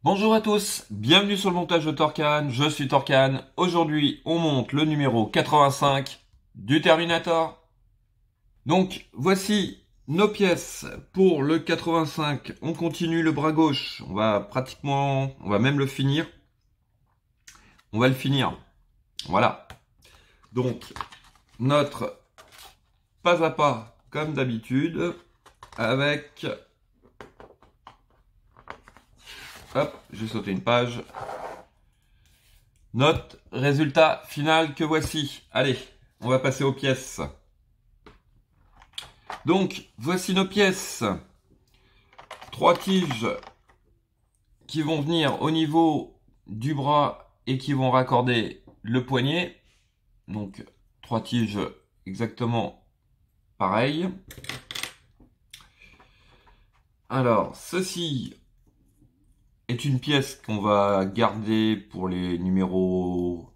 Bonjour à tous, bienvenue sur le montage de Torcan, je suis Torcan. Aujourd'hui, on monte le numéro 85 du Terminator. Donc, voici nos pièces pour le 85. On continue le bras gauche, on va même le finir. On va le finir, voilà. Donc, notre pas à pas, comme d'habitude, avec... Hop, j'ai sauté une page. Notre résultat final que voici. Allez, on va passer aux pièces. Donc, voici nos pièces. 3 tiges qui vont venir au niveau du bras et qui vont raccorder le poignet. Donc, 3 tiges exactement pareilles. Alors, ceci est une pièce qu'on va garder pour les numéros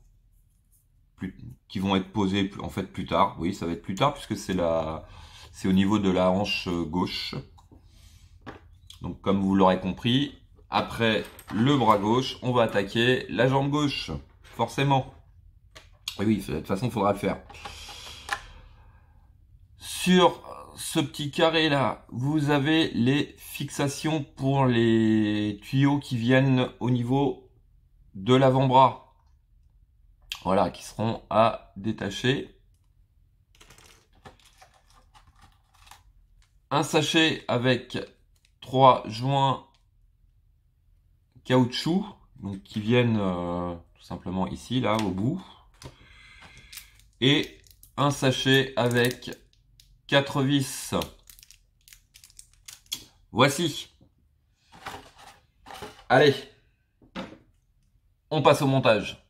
qui vont être posés en fait plus tard. Oui, ça va être plus tard puisque c'est au niveau de la hanche gauche. Donc comme vous l'aurez compris, après le bras gauche, on va attaquer la jambe gauche, forcément. Et oui, de toute façon, il faudra le faire. Sur ce petit carré là, vous avez les fixations pour les tuyaux qui viennent au niveau de l'avant-bras. Voilà, qui seront à détacher. Un sachet avec 3 joints caoutchouc, donc qui viennent tout simplement ici, là, au bout. Et un sachet avec 4 vis. Voici. Allez, on passe au montage.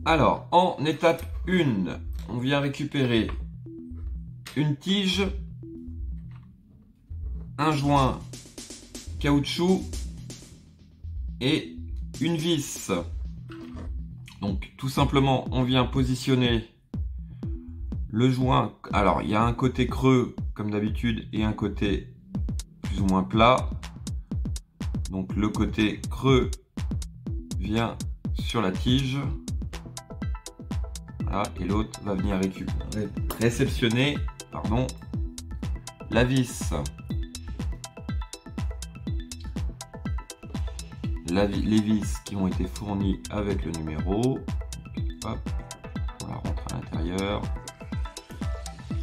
Alors, en étape 1, on vient récupérer une tige, un joint caoutchouc et une vis. Donc tout simplement, on vient positionner le joint. Alors, il y a un côté creux comme d'habitude et un côté plus ou moins plat. Donc le côté creux vient sur la tige. Voilà, et l'autre va venir réceptionner la vis. Les vis qui ont été fournies avec le numéro. Hop, on la rentre à l'intérieur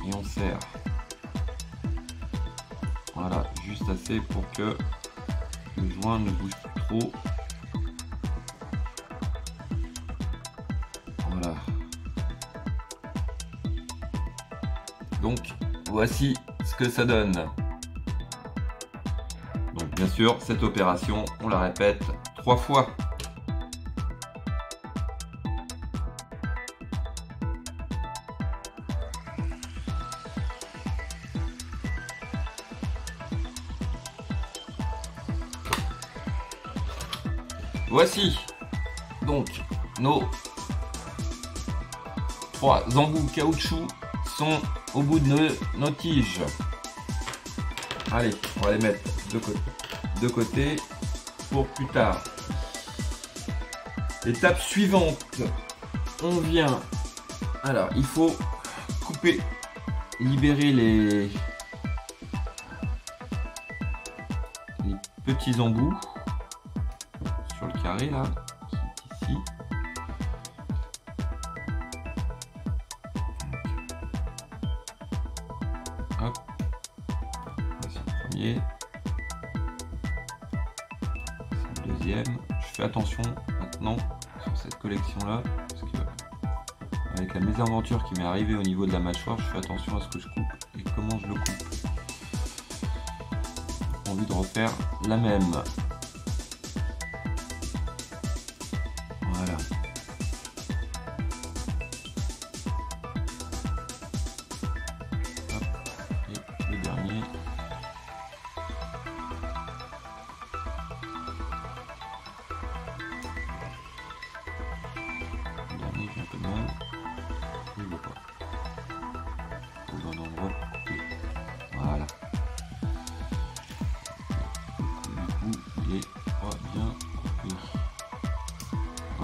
et on serre. Voilà, juste assez pour que le joint ne bouge plus trop. Voilà. Donc, voici ce que ça donne. Donc, bien sûr, cette opération, on la répète 3 fois. Voici donc nos 3 embouts caoutchouc sont au bout de nos tiges. Allez, on va les mettre de côté pour plus tard. Étape suivante, on vient. Alors, il faut couper, libérer les petits embouts sur le carré là, qui est ici. Hop, voici le premier, c'est le deuxième. Je fais attention maintenant sur cette collection là, parce que avec la mésaventure qui m'est arrivée au niveau de la mâchoire, je fais attention à ce que je coupe et comment je le coupe. J'ai envie de refaire la même. Voilà. Hop, et le dernier.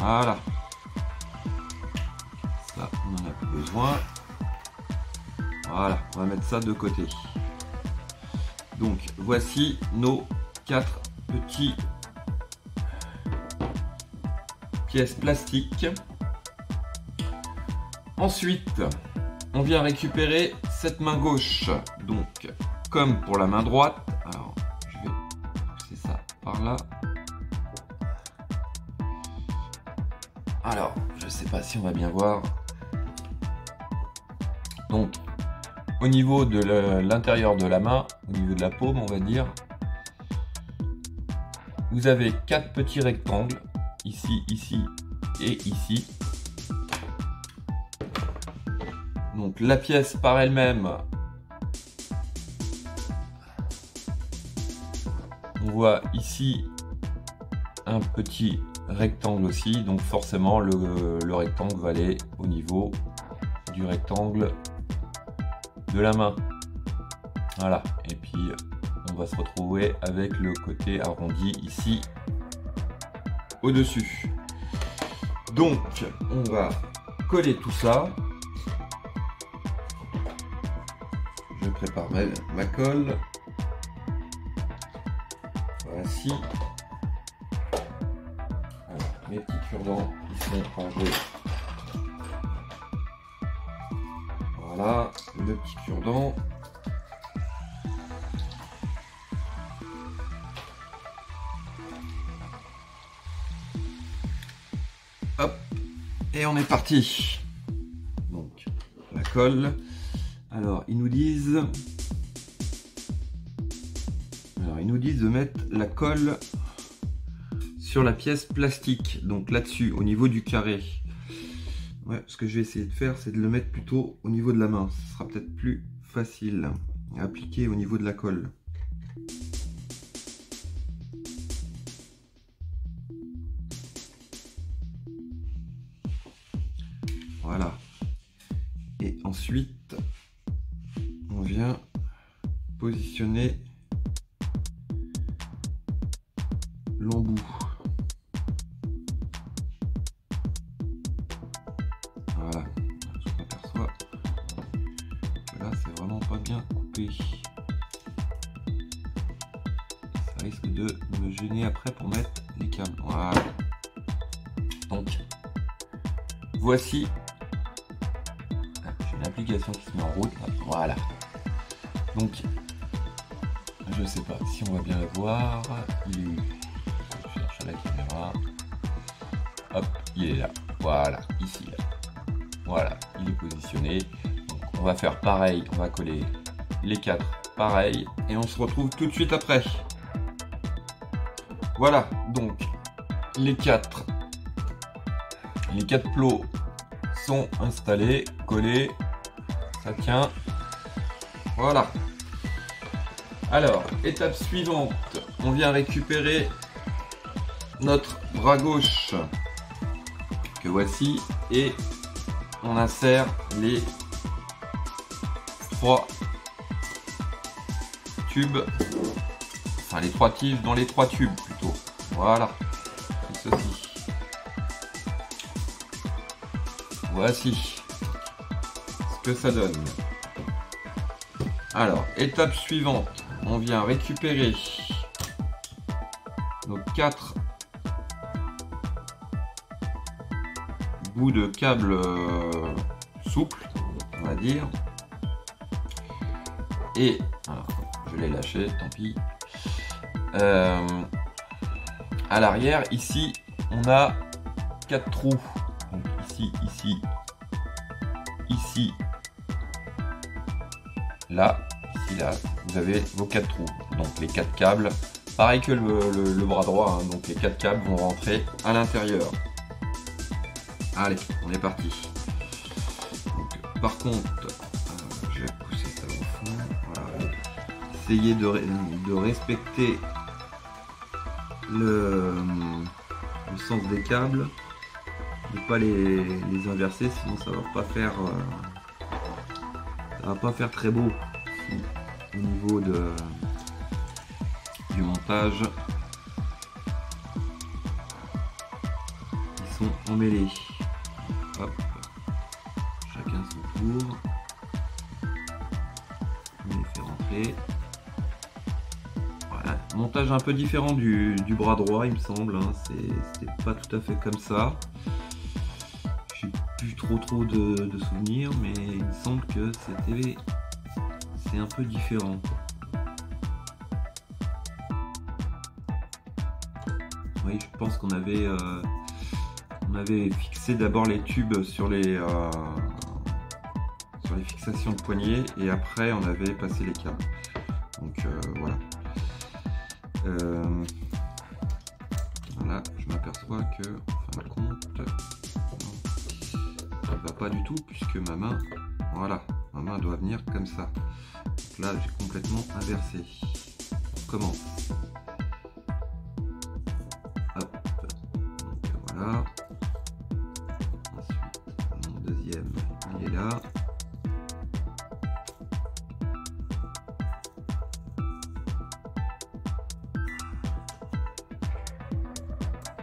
Voilà. Ça, on n'en a plus besoin. Voilà, on va mettre ça de côté. Donc, voici nos 4 petits pièces plastiques. Ensuite, on vient récupérer cette main gauche. Donc, comme pour la main droite, alors je vais pousser ça par là. Alors, je sais pas si on va bien voir. Donc, au niveau de l'intérieur de la main, au niveau de la paume, on va dire, vous avez 4 petits rectangles, ici, ici et ici. Donc la pièce par elle-même, on voit ici un petit rectangle aussi, donc forcément le rectangle va aller au niveau du rectangle de la main. Voilà, et puis on va se retrouver avec le côté arrondi ici au-dessus. Donc on va coller tout ça. Je prépare ma colle. Voici. Alors, mes petits cure-dents qui sont rangés. Voilà, le petit cure-dent. Hop, et on est parti. Donc, la colle. Alors, ils nous disent de mettre la colle sur la pièce plastique, donc là-dessus, au niveau du carré. Ouais, ce que je vais essayer de faire, c'est de le mettre plutôt au niveau de la main. Ce sera peut-être plus facile à appliquer au niveau de la colle. Voilà. Et ensuite, on vient positionner l'embout. Voilà, je m'aperçois que là c'est vraiment pas bien coupé. Ça risque de me gêner après pour mettre les câbles. Voilà. Donc, voici. J'ai une application qui se met en route. Voilà. Donc, je sais pas si on va bien la voir. Il est où? Je cherche la caméra. Hop, il est là. Voilà, ici. Là. Voilà, il est positionné. Donc, on va faire pareil. On va coller les 4 pareil. Et on se retrouve tout de suite après. Voilà, donc les 4 plots sont installés, collés. Ça tient. Voilà. Alors, étape suivante, on vient récupérer notre bras gauche que voici et on insère les 3 tubes, enfin les 3 tiges dans les 3 tubes plutôt. Voilà, ceci. Voici ce que ça donne. Alors, étape suivante, on vient récupérer nos 4 bouts de câble souple, on va dire. Et alors, je l'ai lâché, tant pis. À l'arrière, ici, on a 4 trous. Donc ici, ici, ici, là, ici, là, vous avez vos 4 trous. Donc les 4 câbles, pareil que le bras droit, hein, donc les 4 câbles vont rentrer à l'intérieur. Allez, on est parti. Donc, par contre, je vais pousser ça au fond. Voilà. Essayez de respecter le sens des câbles, ne pas les inverser, sinon ça va pas faire très beau au niveau du montage. sont emmêlés. Hop, chacun son tour. On les fait rentrer. Voilà, montage un peu différent du bras droit, il me semble. Hein. C'était pas tout à fait comme ça. J'ai plus trop de souvenirs, mais il me semble que c'est un peu différent. Oui, je pense qu'on avait fixé d'abord les tubes sur les fixations de poignet et après on avait passé les câbles. Donc voilà. Là, je m'aperçois que, en fin de compte, ça ne va pas du tout puisque ma main, voilà, ma main doit venir comme ça. Donc là, j'ai complètement inversé. On commence. Hop. Donc voilà. Ensuite, mon deuxième, il est là.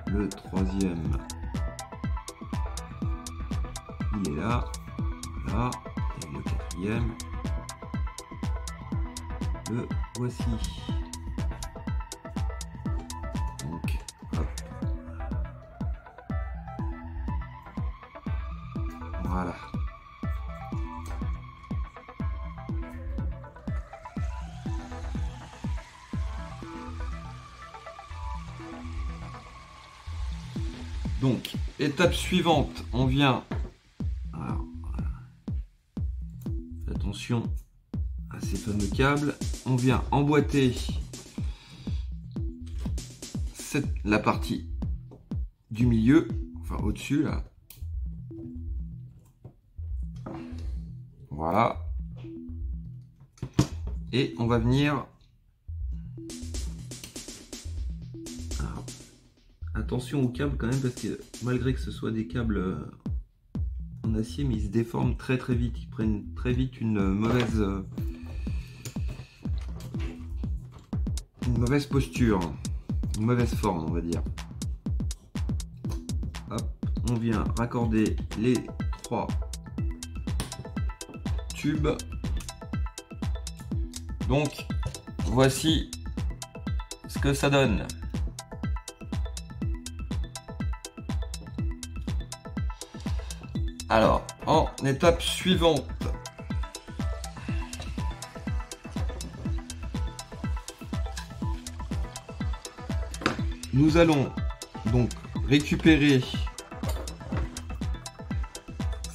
Le troisième, il est là, là, et le quatrième, le voici. Donc, hop. Voilà. Donc, étape suivante, on vient, alors, attention à ces fameux câbles, on vient emboîter la partie du milieu, enfin au-dessus là, voilà, et on va venir, alors, attention aux câbles quand même parce que malgré que ce soit des câbles en acier, mais ils se déforment très vite, ils prennent très vite une mauvaise posture, une mauvaise forme on va dire. Hop, on vient raccorder les 3 tubes. Donc voici ce que ça donne. Alors, en étape suivante, nous allons donc récupérer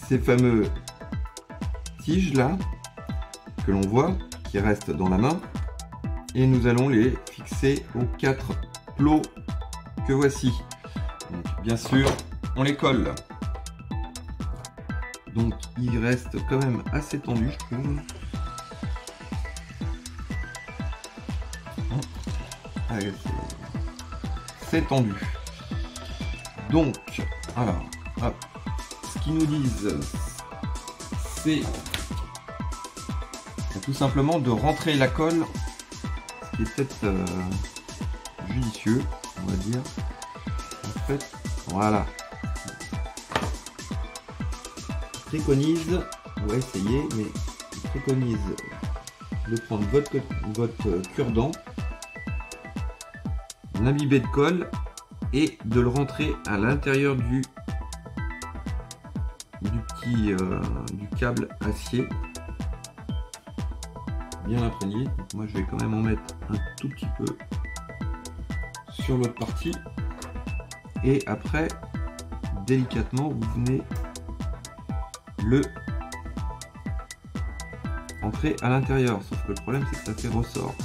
ces fameux tiges là que l'on voit qui restent dans la main et nous allons les fixer aux 4 plots que voici. Donc, bien sûr, on les colle. Donc il reste quand même assez tendu, je trouve. Allez, c'est tendu. Donc, alors, hop, ce qu'ils nous disent, c'est tout simplement de rentrer la colle, ce qui est peut-être judicieux, on va dire. En fait, voilà. Préconise, on va essayer, mais je préconise de prendre votre cure-dent, l'imbiber de colle et de le rentrer à l'intérieur du câble acier, bien imprégné. Donc moi je vais quand même en mettre un tout petit peu sur l'autre partie et après délicatement vous venez le entrer à l'intérieur, sauf que le problème c'est que ça fait ressort.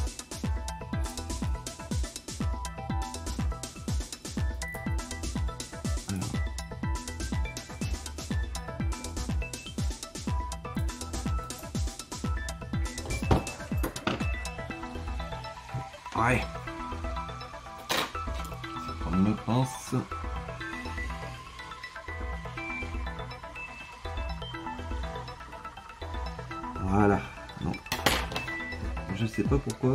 Ouais. Je vais prendre une autre pince. Voilà. Non. Je sais pas pourquoi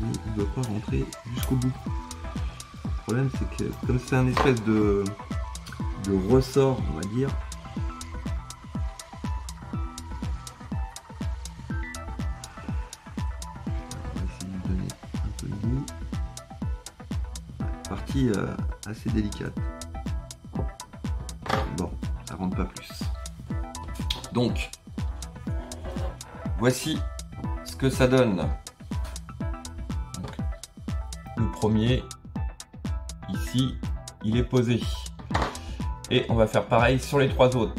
il ne doit pas rentrer jusqu'au bout. Le problème c'est que comme c'est un espèce de de ressort, on va dire. On va essayer de lui donner un peu de goût. Partie assez délicate. Bon, ça rentre pas plus. Donc, voici ce que ça donne. Donc, le premier, ici, il est posé. Et on va faire pareil sur les 3 autres.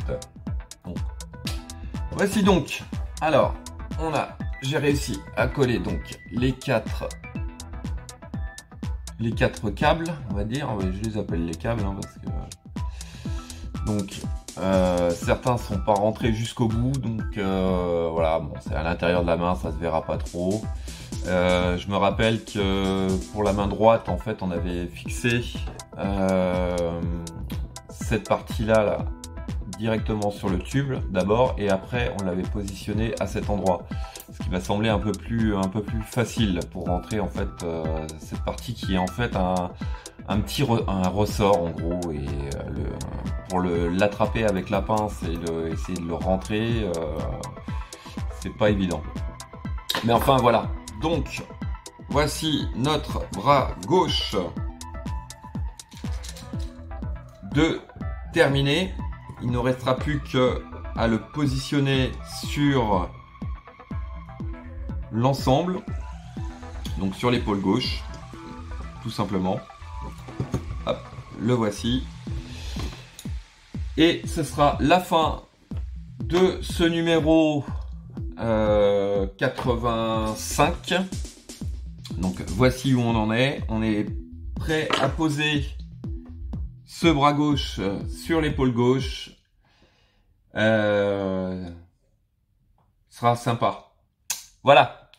Donc, voici donc. Alors, j'ai réussi à coller donc les 4 câbles, on va dire. Je les appelle les câbles hein, parce que donc certains sont pas rentrés jusqu'au bout, donc voilà, bon, c'est à l'intérieur de la main, ça se verra pas trop. Je me rappelle que pour la main droite, en fait, on avait fixé cette partie-là directement sur le tube d'abord, et après on l'avait positionné à cet endroit, ce qui m'a semblé un peu plus facile pour rentrer en fait cette partie qui est en fait un ressort en gros, et pour l'attraper avec la pince et essayer de le rentrer, c'est pas évident. Mais enfin voilà, donc voici notre bras gauche de terminé. Il ne restera plus qu'à le positionner sur l'ensemble, donc sur l'épaule gauche, tout simplement. Hop, le voici. Et ce sera la fin de ce numéro 85. Donc voici où on en est. On est prêt à poser ce bras gauche sur l'épaule gauche. Sera sympa. Voilà.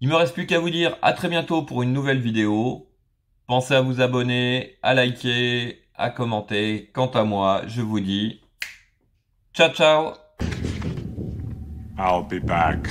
Il me reste plus qu'à vous dire à très bientôt pour une nouvelle vidéo. Pensez à vous abonner, à liker, à commenter. Quant à moi, je vous dis ciao ciao. I'll be back.